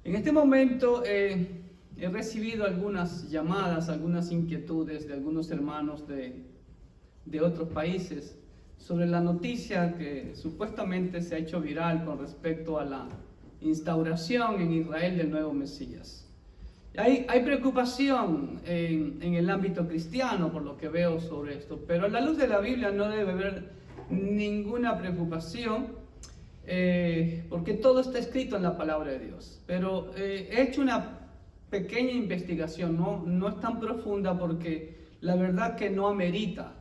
En este momento he recibido algunas llamadas, algunas inquietudes de algunos hermanos de otros países sobre la noticia que supuestamente se ha hecho viral con respecto a la instauración en Israel del nuevo Mesías. Hay preocupación en el ámbito cristiano por lo que veo sobre esto, pero a la luz de la Biblia no debe haber ninguna preocupación. Porque todo está escrito en la palabra de Dios, pero he hecho una pequeña investigación, no es tan profunda porque la verdad que no amerita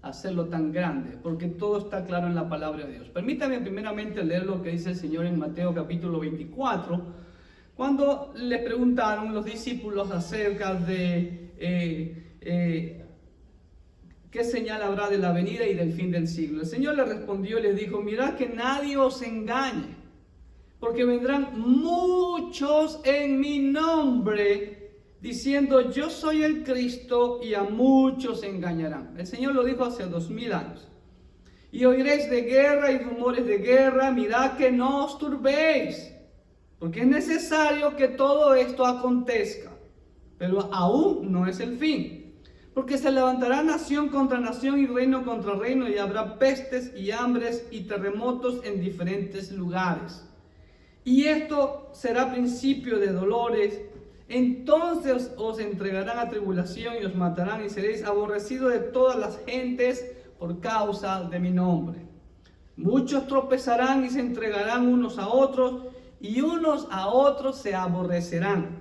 hacerlo tan grande, porque todo está claro en la palabra de Dios. Permítame primeramente leer lo que dice el Señor en Mateo capítulo 24, cuando le preguntaron los discípulos acerca de ¿qué señal habrá de la venida y del fin del siglo? El Señor le respondió y les dijo: mirad que nadie os engañe, porque vendrán muchos en mi nombre, diciendo yo soy el Cristo, y a muchos engañarán. El Señor lo dijo hace 2000 años. Y oiréis de guerra y rumores de guerra, mirad que no os turbéis, porque es necesario que todo esto acontezca, pero aún no es el fin. Porque se levantará nación contra nación y reino contra reino, y habrá pestes y hambres y terremotos en diferentes lugares. Y esto será principio de dolores. Entonces os entregarán a tribulación y os matarán, y seréis aborrecidos de todas las gentes por causa de mi nombre. Muchos tropezarán y se entregarán unos a otros, y unos a otros se aborrecerán.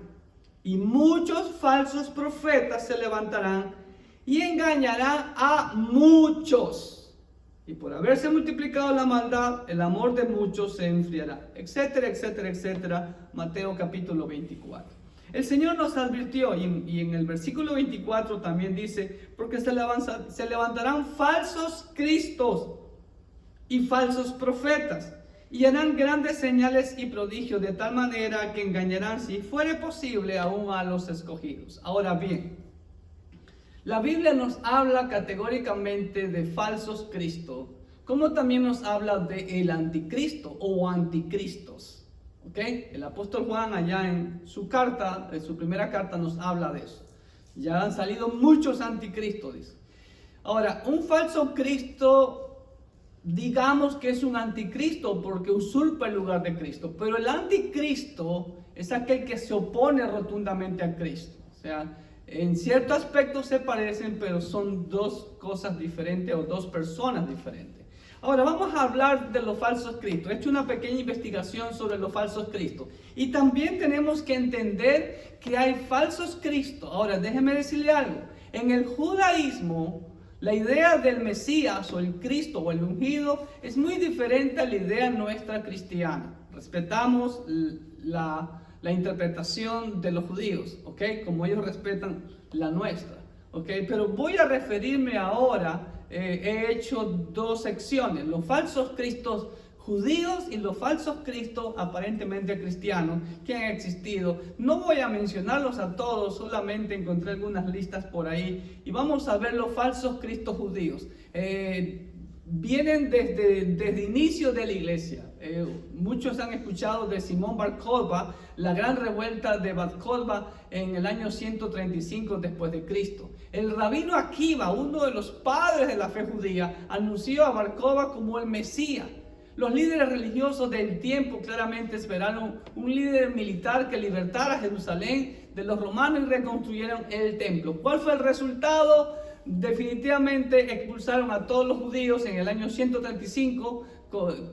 Y muchos falsos profetas se levantarán y engañarán a muchos. Y por haberse multiplicado la maldad, el amor de muchos se enfriará. Etcétera, etcétera, etcétera. Mateo capítulo 24. El Señor nos advirtió, y en el versículo 24 también dice: porque se levantarán falsos cristos y falsos profetas, y harán grandes señales y prodigios, de tal manera que engañarán, si fuere posible, aún a los escogidos. Ahora bien, la Biblia nos habla categóricamente de falsos cristos, como también nos habla de el anticristo o anticristos. ¿Okay? El apóstol Juan allá en su carta, en su primera carta, nos habla de eso. Ya han salido muchos anticristos, dice. Ahora, un falso Cristo, digamos que es un anticristo porque usurpa el lugar de Cristo, pero el anticristo es aquel que se opone rotundamente a Cristo. O sea, en cierto aspecto se parecen, pero son dos cosas diferentes o dos personas diferentes. Ahora vamos a hablar de los falsos cristos. He hecho una pequeña investigación sobre los falsos cristos. Y también tenemos que entender que hay falsos cristos. Ahora déjeme decirle algo. En el judaísmo, la idea del Mesías o el Cristo o el ungido es muy diferente a la idea nuestra cristiana. Respetamos la interpretación de los judíos, ¿ok? Como ellos respetan la nuestra, ¿ok? Pero voy a referirme ahora, he hecho dos secciones: los falsos cristos judíos y los falsos cristos aparentemente cristianos que han existido. No voy a mencionarlos a todos, solamente encontré algunas listas por ahí, y vamos a ver los falsos cristos judíos. Vienen desde inicio de la iglesia. Muchos han escuchado de Simón Bar Kokhba, la gran revuelta de Bar Kokhba en el año 135 después de Cristo. El rabino Akiva, uno de los padres de la fe judía, anunció a Bar Kokhba como el Mesías. Los líderes religiosos del tiempo claramente esperaron un líder militar que libertara a Jerusalén de los romanos y reconstruyeron el templo. ¿Cuál fue el resultado? Definitivamente expulsaron a todos los judíos en el año 135,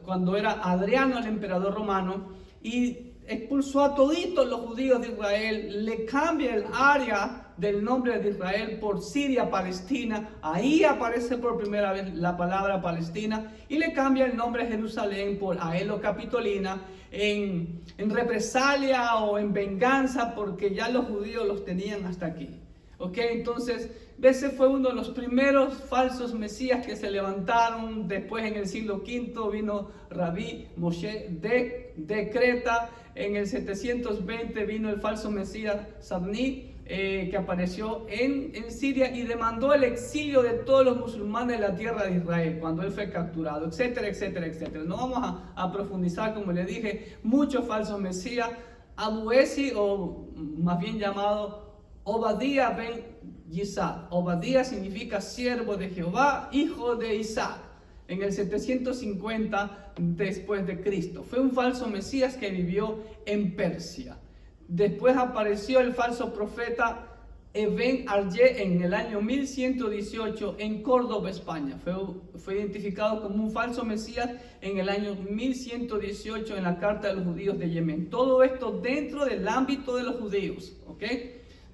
cuando era Adriano el emperador romano, y expulsó a toditos los judíos de Israel. Le cambia el área del nombre de Israel por Siria, Palestina. Ahí aparece por primera vez la palabra Palestina, y le cambia el nombre de Jerusalén por Aelo Capitolina, en represalia o en venganza, porque ya los judíos los tenían hasta aquí. ¿Ok? Entonces, ese fue uno de los primeros falsos mesías que se levantaron. Después, en el siglo V, vino Rabí Moshe de Creta. En el 720 vino el falso mesías Sabní que apareció en Siria y demandó el exilio de todos los musulmanes de la tierra de Israel cuando él fue capturado, etcétera, etcétera, etcétera. No vamos a profundizar, como le dije, muchos falsos mesías. Abu Esi, o más bien llamado Obadía ben Isaac. Obadía significa siervo de Jehová, hijo de Isaac, en el 750 después de Cristo. Fue un falso mesías que vivió en Persia. Después apareció el falso profeta Eben Arye en el año 1118 en Córdoba, España. Fue identificado como un falso mesías en el año 1118 en la Carta de los Judíos de Yemen. Todo esto dentro del ámbito de los judíos, ¿ok?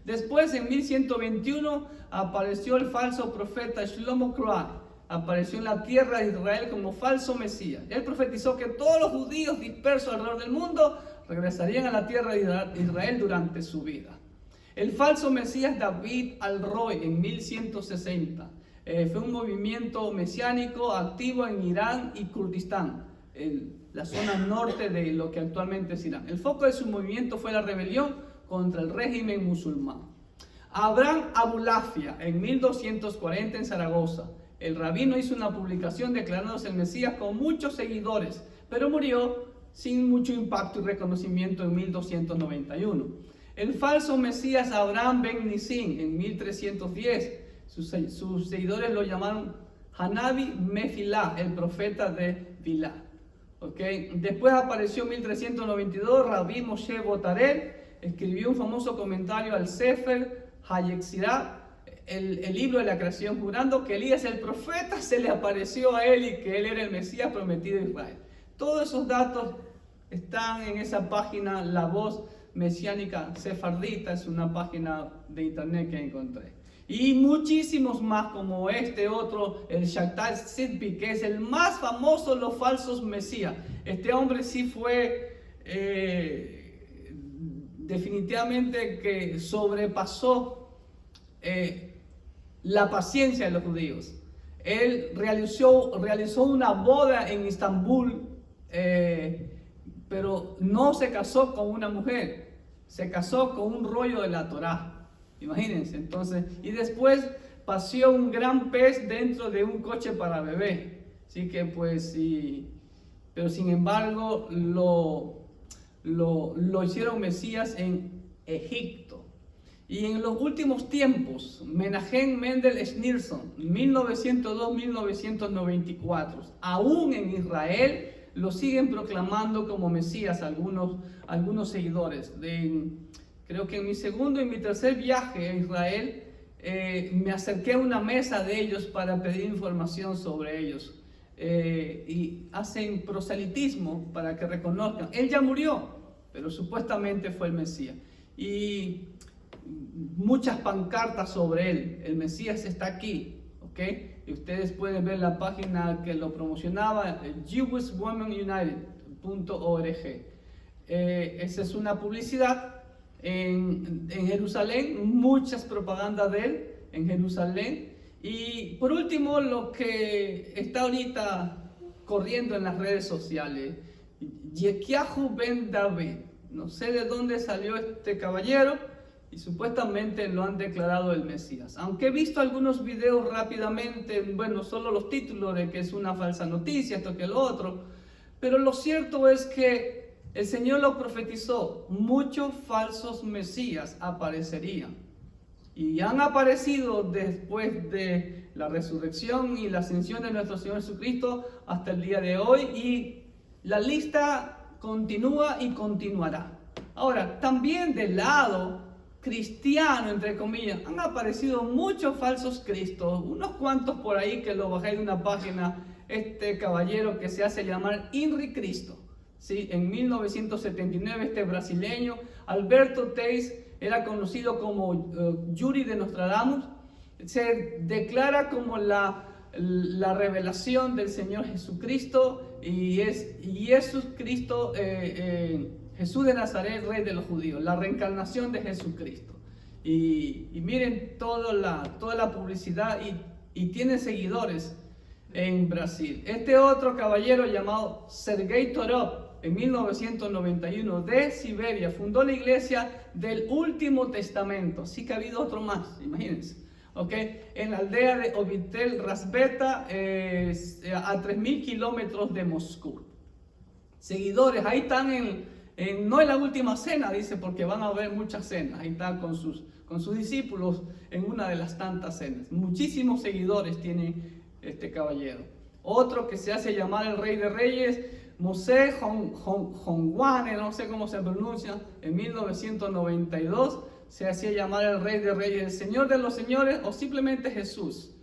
Después, en 1121, apareció el falso profeta Shlomo Krah. Apareció en la tierra de Israel como falso mesías. Él profetizó que todos los judíos dispersos alrededor del mundo regresarían a la tierra de Israel durante su vida. El falso mesías David al-Roy en 1160 fue un movimiento mesiánico activo en Irán y Kurdistán, la zona norte de lo que actualmente es Irán. El foco de su movimiento fue la rebelión contra el régimen musulmán. Abraham Abulafia en 1240 en Zaragoza. El rabino hizo una publicación declarándose el Mesías con muchos seguidores, pero murió sin mucho impacto y reconocimiento en 1291. El falso Mesías Abraham ben Nisim en 1310. Sus seguidores lo llamaron Hanabi Mefilah, el profeta de Bilá. Después apareció en 1392 Rabbi Moshe Botarel, escribió un famoso comentario al Sefer Hayexirah, el libro de la creación, jurando que Elías el profeta se le apareció a él y que él era el Mesías prometido de Israel. Todos esos datos están en esa página, La Voz Mesiánica Sefardita, es una página de internet que encontré. Y muchísimos más como este otro, el Shaktai Tzidki, que es el más famoso de los falsos mesías. Este hombre sí fue definitivamente que sobrepasó la paciencia de los judíos. Él realizó una boda en Estambul, pero no se casó con una mujer, se casó con un rollo de la Torá. Imagínense, entonces, y después paseó un gran pez dentro de un coche para bebé. Así que pues sí, pero sin embargo lo hicieron Mesías en Egipto. Y en los últimos tiempos, Menachem Mendel Schneerson, 1902-1994, aún en Israel, lo siguen proclamando como Mesías algunos seguidores. Creo que en mi segundo y mi tercer viaje a Israel, me acerqué a una mesa de ellos para pedir información sobre ellos. Y hacen proselitismo para que reconozcan. Él ya murió, pero supuestamente fue el Mesías. Y muchas pancartas sobre él. El Mesías está aquí, ¿ok? Y ustedes pueden ver la página que lo promocionaba, jewishwomenunited.org. Esa es una publicidad en Jerusalén, muchas propagandas de él en Jerusalén. Y por último, lo que está ahorita corriendo en las redes sociales, Yekiahu ben David. No sé de dónde salió este caballero y supuestamente lo han declarado el Mesías. Aunque he visto algunos videos rápidamente, bueno, solo los títulos de que es una falsa noticia, esto que lo otro, pero lo cierto es que el Señor lo profetizó, muchos falsos mesías aparecerían. Y han aparecido después de la resurrección y la ascensión de nuestro Señor Jesucristo hasta el día de hoy. Y la lista continúa y continuará. Ahora, también del lado cristiano, entre comillas, han aparecido muchos falsos cristos. Unos cuantos por ahí que lo bajé de una página, este caballero que se hace llamar Inri Cristo. ¿Sí? En 1979 este brasileño, Alberto Teis, era conocido como Yuri de Nostradamus, se declara como la revelación del Señor Jesucristo y es Jesucristo, Jesús de Nazaret, rey de los judíos, la reencarnación de Jesucristo. Y miren toda la publicidad y tiene seguidores en Brasil. Este otro caballero llamado Sergei Torov, en 1991 de Siberia, fundó la iglesia del Último Testamento. Sí que ha habido otro más, imagínense. En la aldea de Ovitel Razbeta, a 3.000 kilómetros de Moscú. Seguidores, ahí están no en la última cena, dice, porque van a haber muchas cenas. Ahí están con sus discípulos en una de las tantas cenas. Muchísimos seguidores tiene este caballero. Otro que se hace llamar el Rey de Reyes, Moshe Hongwane, no sé cómo se pronuncia, en 1992 se hacía llamar el Rey de Reyes, el Señor de los Señores o simplemente Jesús.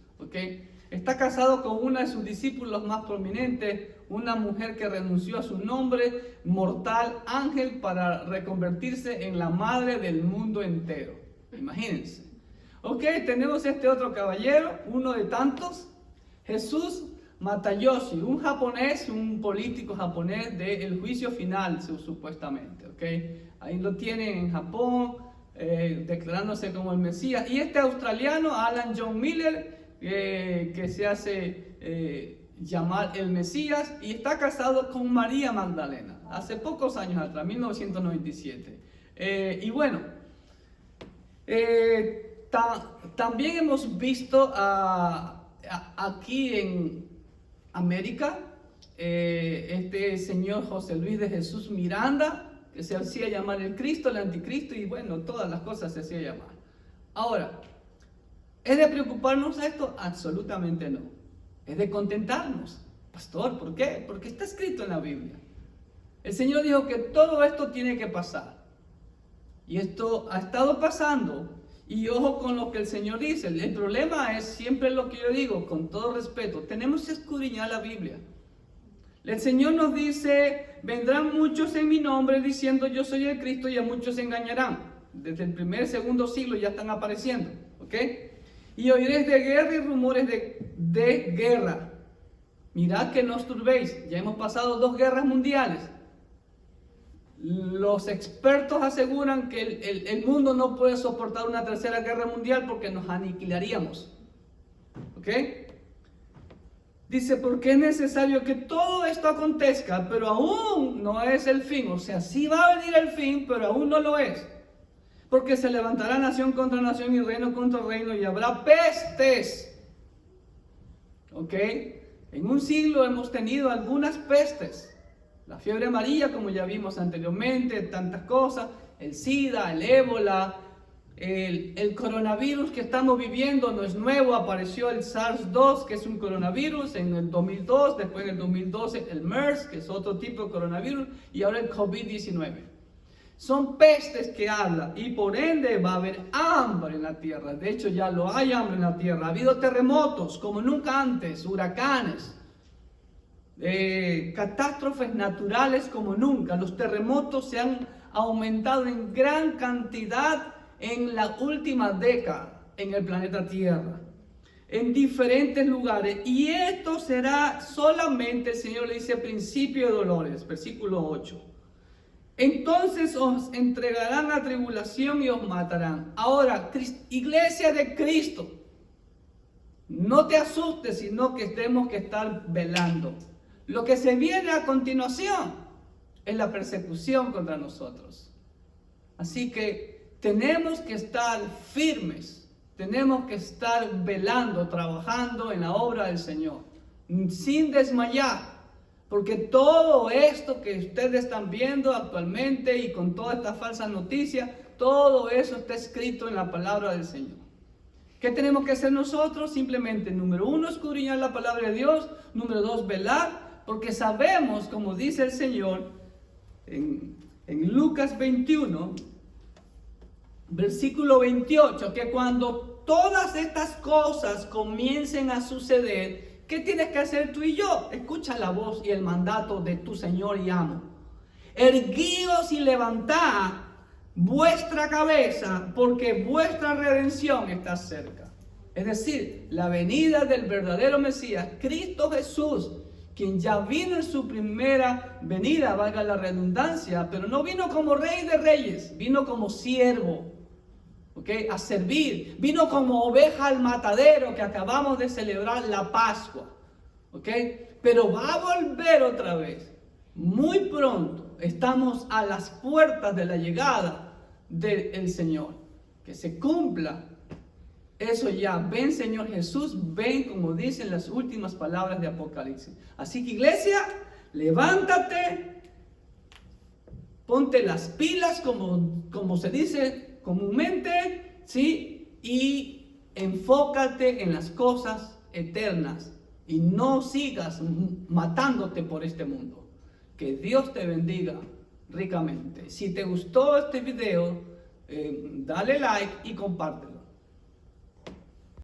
Está casado con una de sus discípulos más prominentes, una mujer que renunció a su nombre mortal ángel para reconvertirse en la madre del mundo entero. Imagínense. Tenemos este otro caballero, uno de tantos, Jesús Matayoshi, un japonés, un político japonés del juicio final, supuestamente. Ahí lo tienen en Japón, declarándose como el Mesías. Y este australiano, Alan John Miller, que se hace llamar el Mesías, y está casado con María Magdalena, hace pocos años atrás, 1997. Y bueno, también hemos visto aquí en América, este señor José Luis de Jesús Miranda, que se hacía llamar el Cristo, el Anticristo, y bueno, todas las cosas se hacía llamar. Ahora, ¿es de preocuparnos esto? Absolutamente no. Es de contentarnos. Pastor, ¿por qué? Porque está escrito en la Biblia. El Señor dijo que todo esto tiene que pasar. Y esto ha estado pasando. Y ojo con lo que el Señor dice. El problema es siempre lo que yo digo, con todo respeto. Tenemos que escudriñar la Biblia. El Señor nos dice, vendrán muchos en mi nombre diciendo yo soy el Cristo y a muchos se engañarán. Desde el primer, segundo siglo ya están apareciendo. Y oiréis de guerra y rumores de guerra. Mirad que no os turbéis. Ya hemos pasado 2 guerras mundiales. Los expertos aseguran que el mundo no puede soportar una tercera guerra mundial porque nos aniquilaríamos. Dice, porque es necesario que todo esto acontezca, pero aún no es el fin. O sea, sí va a venir el fin, pero aún no lo es. Porque se levantará nación contra nación y reino contra reino y habrá pestes. En un siglo hemos tenido algunas pestes. La fiebre amarilla, como ya vimos anteriormente, tantas cosas, el SIDA, el ébola, el coronavirus que estamos viviendo no es nuevo, apareció el SARS-2, que es un coronavirus, en el 2002, después en el 2012 el MERS, que es otro tipo de coronavirus, y ahora el COVID-19. Son pestes que habla y por ende va a haber hambre en la tierra. De hecho ya lo hay hambre en la tierra. Ha habido terremotos como nunca antes, huracanes. Catástrofes naturales como nunca. Los terremotos se han aumentado en gran cantidad en la última década en el planeta Tierra, en diferentes lugares, y esto será solamente, el Señor le dice, principio de dolores, versículo 8. Entonces os entregarán a tribulación y os matarán. Ahora, iglesia de Cristo, no te asustes, sino que tenemos que estar velando. Lo que se viene a continuación es la persecución contra nosotros. Así que tenemos que estar firmes, tenemos que estar velando, trabajando en la obra del Señor, sin desmayar, porque todo esto que ustedes están viendo actualmente y con todas estas falsas noticias, todo eso está escrito en la palabra del Señor. ¿Qué tenemos que hacer nosotros? Simplemente, número 1, escudriñar la palabra de Dios. Número 2, velar. Porque sabemos, como dice el Señor en Lucas 21, versículo 28, que cuando todas estas cosas comiencen a suceder, ¿qué tienes que hacer tú y yo? Escucha la voz y el mandato de tu Señor y amo. Erguíos y levantad vuestra cabeza, porque vuestra redención está cerca. Es decir, la venida del verdadero Mesías, Cristo Jesús, quien ya vino en su primera venida, valga la redundancia, pero no vino como Rey de Reyes, vino como siervo, a servir, vino como oveja al matadero, que acabamos de celebrar la Pascua, pero va a volver otra vez. Muy pronto estamos a las puertas de la llegada del Señor. Que se cumpla eso ya. Ven, Señor Jesús, ven, como dicen las últimas palabras de Apocalipsis. Así que, iglesia, levántate, ponte las pilas, como se dice comúnmente, ¿sí? Y enfócate en las cosas eternas y no sigas matándote por este mundo. Que Dios te bendiga ricamente. Si te gustó este video, dale like y compártelo.